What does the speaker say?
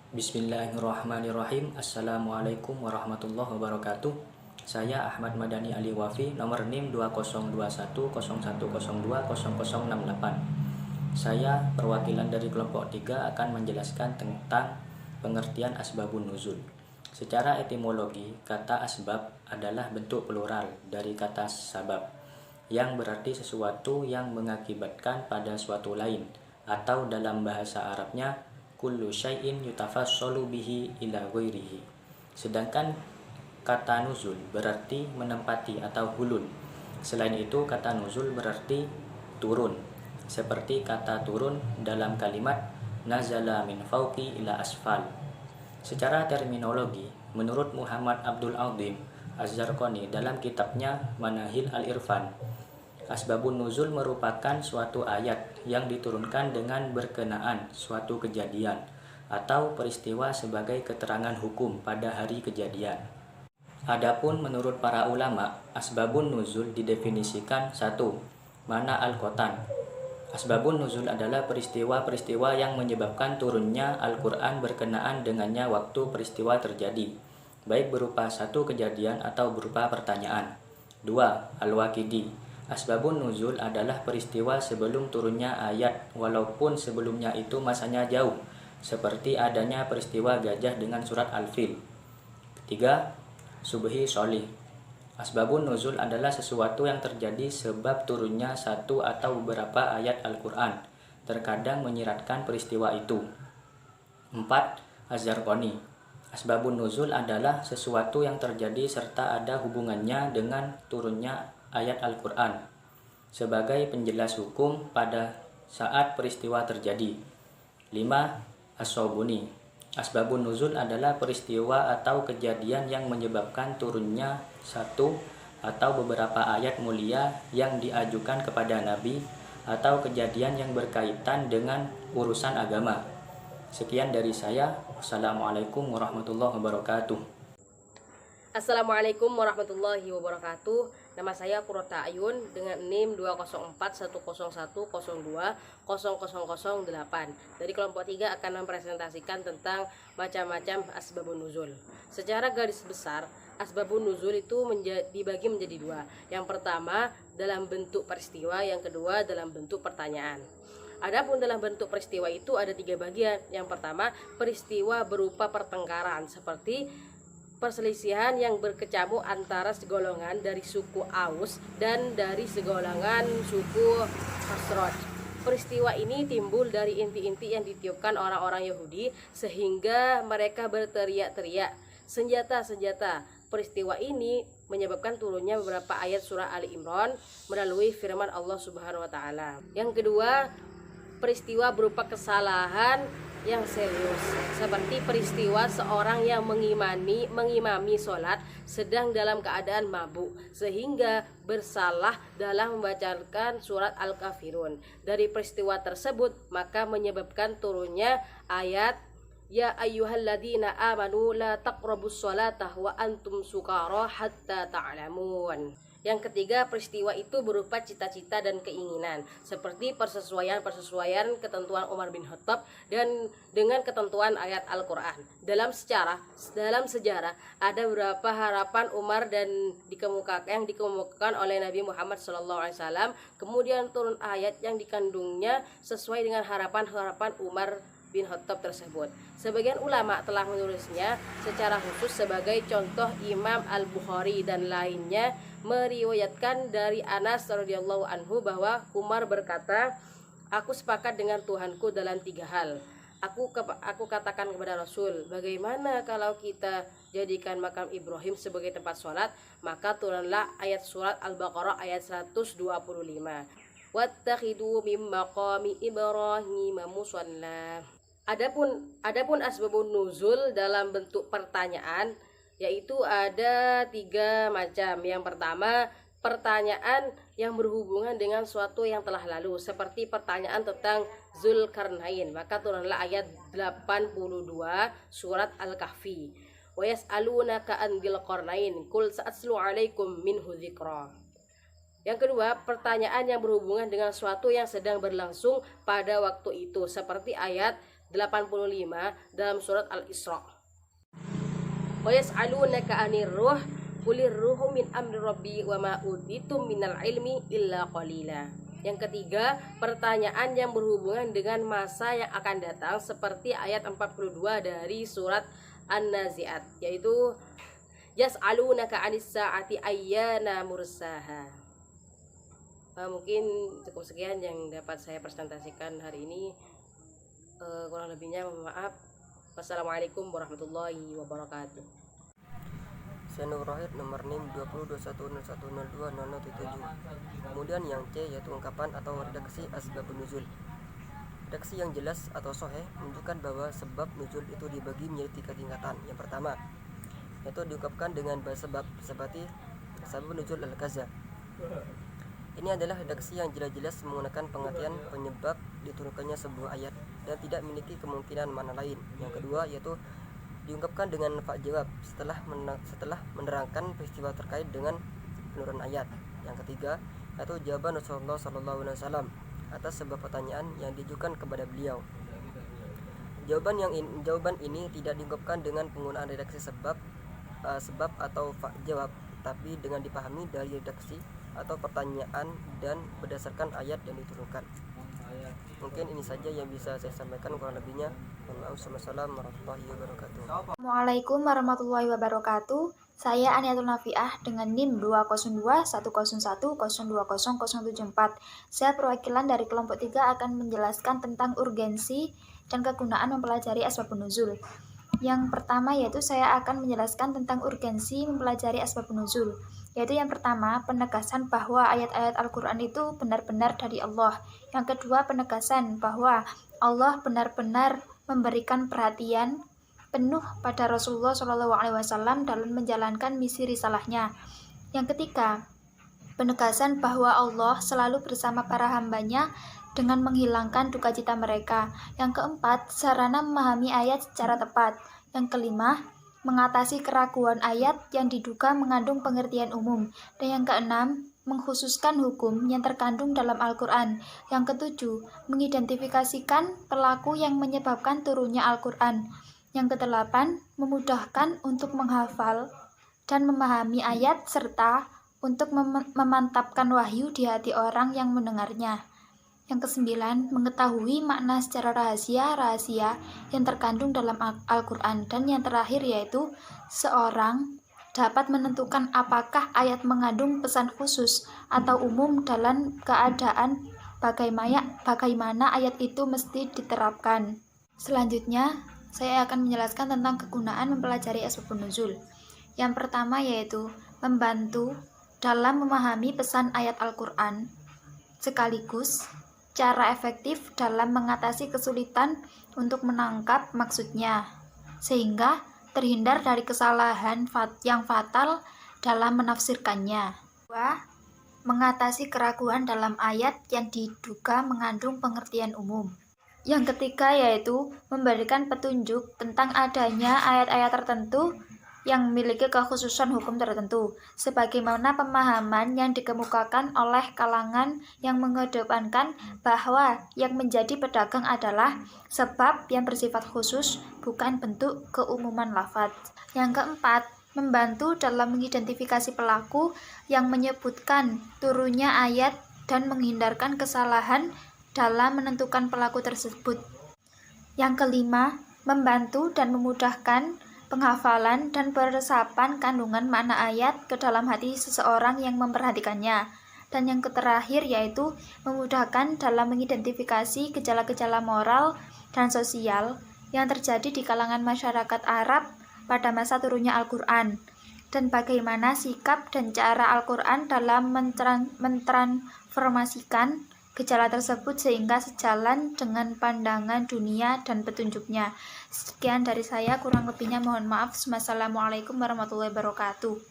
Bismillahirrahmanirrahim. Assalamualaikum warahmatullahi wabarakatuh. Saya Ahmad Madani Ali Wafi, nomor NIM 202101020068. Saya perwakilan dari kelompok 3 akan menjelaskan tentang pengertian asbabun nuzul. Secara etimologi, kata asbab adalah bentuk plural dari kata sabab, yang berarti sesuatu yang mengakibatkan pada suatu lain, atau dalam bahasa Arabnya kullu syai'in yutafassalu bihi ila ghairihi. Sedangkan kata nuzul berarti menempati atau hulul. Selain itu, kata nuzul berarti turun, seperti kata turun dalam kalimat nazala min fauqi ila asfal. Secara terminologi, menurut Muhammad Abdul Azim Az-Zarqani dalam kitabnya Manahil Al-Irfan, asbabun nuzul merupakan suatu ayat yang diturunkan dengan berkenaan suatu kejadian atau peristiwa sebagai keterangan hukum pada hari kejadian. Adapun menurut para ulama, asbabun nuzul didefinisikan: 1. Mana al-Quran. Asbabun nuzul adalah peristiwa-peristiwa yang menyebabkan turunnya Al-Quran berkenaan dengannya waktu peristiwa terjadi, baik berupa satu kejadian atau berupa pertanyaan. 2. Al-Waqidi. Asbabun nuzul adalah peristiwa sebelum turunnya ayat, walaupun sebelumnya itu masanya jauh, seperti adanya peristiwa gajah dengan surat Al-Fil. 3. Subhi sholih. Asbabun nuzul adalah sesuatu yang terjadi sebab turunnya satu atau beberapa ayat Al-Quran, terkadang menyiratkan peristiwa itu. 4. Az-Zarqani. Asbabun nuzul adalah sesuatu yang terjadi serta ada hubungannya dengan turunnya ayat Al-Quran sebagai penjelas hukum pada saat peristiwa terjadi. 5. As-Sobuni. Asbabun nuzul adalah peristiwa atau kejadian yang menyebabkan turunnya satu atau beberapa ayat mulia yang diajukan kepada Nabi atau kejadian yang berkaitan dengan urusan agama. Sekian dari saya. Wassalamualaikum warahmatullahi wabarakatuh. Assalamualaikum warahmatullahi wabarakatuh. Nama saya Qurrata Ayun dengan NIM 2041001020008. Dari kelompok 3 akan mempresentasikan tentang macam-macam asbabun nuzul. Secara garis besar, asbabun nuzul itu dibagi menjadi dua. Yang pertama dalam bentuk peristiwa, yang kedua dalam bentuk pertanyaan. Adapun dalam bentuk peristiwa itu ada 3 bagian. Yang pertama, peristiwa berupa pertengkaran seperti perselisihan yang berkecamuk antara segolongan dari suku Aus dan dari segolongan suku Khazraj. Peristiwa ini timbul dari inti-inti yang ditiupkan orang-orang Yahudi sehingga mereka berteriak-teriak, "Senjata, senjata!" Peristiwa ini menyebabkan turunnya beberapa ayat surah Ali Imran melalui firman Allah Subhanahu wa taala. Yang kedua, peristiwa berupa kesalahan yang serius, seperti peristiwa seorang yang mengimami sholat sedang dalam keadaan mabuk sehingga bersalah dalam membacakan surat Al-Kafirun. Dari peristiwa tersebut maka menyebabkan turunnya ayat Ya ayyuhalladzina amanu la taqrabus sholata wa antum sukara hatta ta'lamun. Yang ketiga, peristiwa itu berupa cita-cita dan keinginan, seperti persesuaian ketentuan Umar bin Khattab dan dengan ketentuan ayat Al-Quran. Dalam sejarah ada beberapa harapan Umar dan yang dikemukakan oleh Nabi Muhammad SAW. Kemudian turun ayat yang dikandungnya sesuai dengan harapan-harapan Umar bin Khattab tersebut. Sebagian ulama telah menulisnya secara khusus. Sebagai contoh, Imam Al-Bukhari dan lainnya meriwayatkan dari Anas radhiyallahu anhu bahwa Umar berkata, "Aku sepakat dengan Tuhanku dalam 3 hal. Aku katakan kepada Rasul, bagaimana kalau kita jadikan makam Ibrahim sebagai tempat sholat? Maka turunlah ayat surat Al-Baqarah ayat 125. Wattakhidu mim maqami Ibrahim musalla." Adapun asbabun nuzul dalam bentuk pertanyaan, yaitu ada 3 macam. Yang pertama, pertanyaan yang berhubungan dengan suatu yang telah lalu, seperti pertanyaan tentang Zulkarnain, maka turunlah ayat 82 surat Al-Kahfi. Wa yas'alunaka an dzilqarnain qul sa'atlu 'alaikum minhu dzikra. Yang kedua, pertanyaan yang berhubungan dengan suatu yang sedang berlangsung pada waktu itu, seperti ayat 85 dalam surat Al-Isra. Wa yas'alunaka 'anir ruh qulir ruhu min amri rabbi wa ma utitum minal ilmi illa qalila. Yang ketiga, pertanyaan yang berhubungan dengan masa yang akan datang seperti ayat 42 dari surat An-Nazi'at, yaitu yas'alunaka 'anis sa'ati ayyana mursaha. Mungkin cukup sekian yang dapat saya presentasikan hari ini. Kurang lebihnya mohon maaf. Wassalamualaikum warahmatullahi wabarakatuh. Saya Nur Rohid, nomor NIM 202101020007. Kemudian yang C yaitu ungkapan atau redaksi asbabun nuzul. Redaksi yang jelas atau sahih menunjukkan bahwa sebab nuzul itu dibagi menjadi 3 tingkatan. Yang pertama yaitu diungkapkan dengan sebab seperti sabab nuzul al-kaza. Ini adalah redaksi yang jelas-jelas menggunakan pengertian penyebab diturunkannya sebuah ayat dan tidak memiliki kemungkinan mana lain. Yang kedua yaitu diungkapkan dengan fa jawab setelah menerangkan peristiwa terkait dengan penurunan ayat. Yang ketiga yaitu jawaban Rasulullah SAW atas sebuah pertanyaan yang diajukan kepada beliau. Jawaban ini tidak diungkapkan dengan penggunaan redaksi sebab atau fa jawab, tapi dengan dipahami dari redaksi atau pertanyaan dan berdasarkan ayat yang diturunkan. Mungkin ini saja yang bisa saya sampaikan, kurang lebihnya Wassalamualaikum warahmatullahi wabarakatuh. Assalamualaikum warahmatullahi wabarakatuh. Saya Aniatul Nafiah dengan NIM 2021010200774. Saya perwakilan dari kelompok 3 akan menjelaskan tentang urgensi dan kegunaan mempelajari asbabun nuzul. Yang pertama yaitu saya akan menjelaskan tentang urgensi mempelajari asbabun nuzul. Yaitu yang pertama, penegasan bahwa ayat-ayat Al-Quran itu benar-benar dari Allah. Yang kedua, penegasan bahwa Allah benar-benar memberikan perhatian penuh pada Rasulullah SAW dalam menjalankan misi risalahnya. Yang ketiga, penegasan bahwa Allah selalu bersama para hambanya dengan menghilangkan duka cita mereka. Yang keempat, sarana memahami ayat secara tepat. Yang kelima, mengatasi keraguan ayat yang diduga mengandung pengertian umum. Dan yang keenam, mengkhususkan hukum yang terkandung dalam Al-Quran. Yang ketujuh, mengidentifikasikan pelaku yang menyebabkan turunnya Al-Quran. Yang kedelapan, memudahkan untuk menghafal dan memahami ayat serta untuk memantapkan wahyu di hati orang yang mendengarnya. Yang kesembilan, mengetahui makna secara rahasia yang terkandung dalam Al-Quran. Dan yang terakhir yaitu seorang dapat menentukan apakah ayat mengandung pesan khusus atau umum dalam keadaan bagaimana ayat itu mesti diterapkan. Selanjutnya, saya akan menjelaskan tentang kegunaan mempelajari asbabun nuzul. Yang pertama yaitu membantu dalam memahami pesan ayat Al-Quran, sekaligus cara efektif dalam mengatasi kesulitan untuk menangkap maksudnya, sehingga terhindar dari kesalahan yang fatal dalam menafsirkannya. 2. Mengatasi keraguan dalam ayat yang diduga mengandung pengertian umum. Yang ketiga yaitu memberikan petunjuk tentang adanya ayat-ayat tertentu yang memiliki kekhususan hukum tertentu, sebagaimana pemahaman yang dikemukakan oleh kalangan yang mengedepankan bahwa yang menjadi pedagang adalah sebab yang bersifat khusus, bukan bentuk keumuman lafaz. Yang keempat, membantu dalam mengidentifikasi pelaku yang menyebutkan turunnya ayat dan menghindarkan kesalahan dalam menentukan pelaku tersebut. Yang kelima, membantu dan memudahkan penghafalan dan peresapan kandungan makna ayat ke dalam hati seseorang yang memperhatikannya. Dan yang terakhir yaitu memudahkan dalam mengidentifikasi gejala-gejala moral dan sosial yang terjadi di kalangan masyarakat Arab pada masa turunnya Al-Quran, dan bagaimana sikap dan cara Al-Quran dalam mentransformasikan gejala tersebut sehingga sejalan dengan pandangan dunia dan petunjuknya. Sekian dari saya, kurang lebihnya mohon maaf. Wassalamualaikum warahmatullahi wabarakatuh.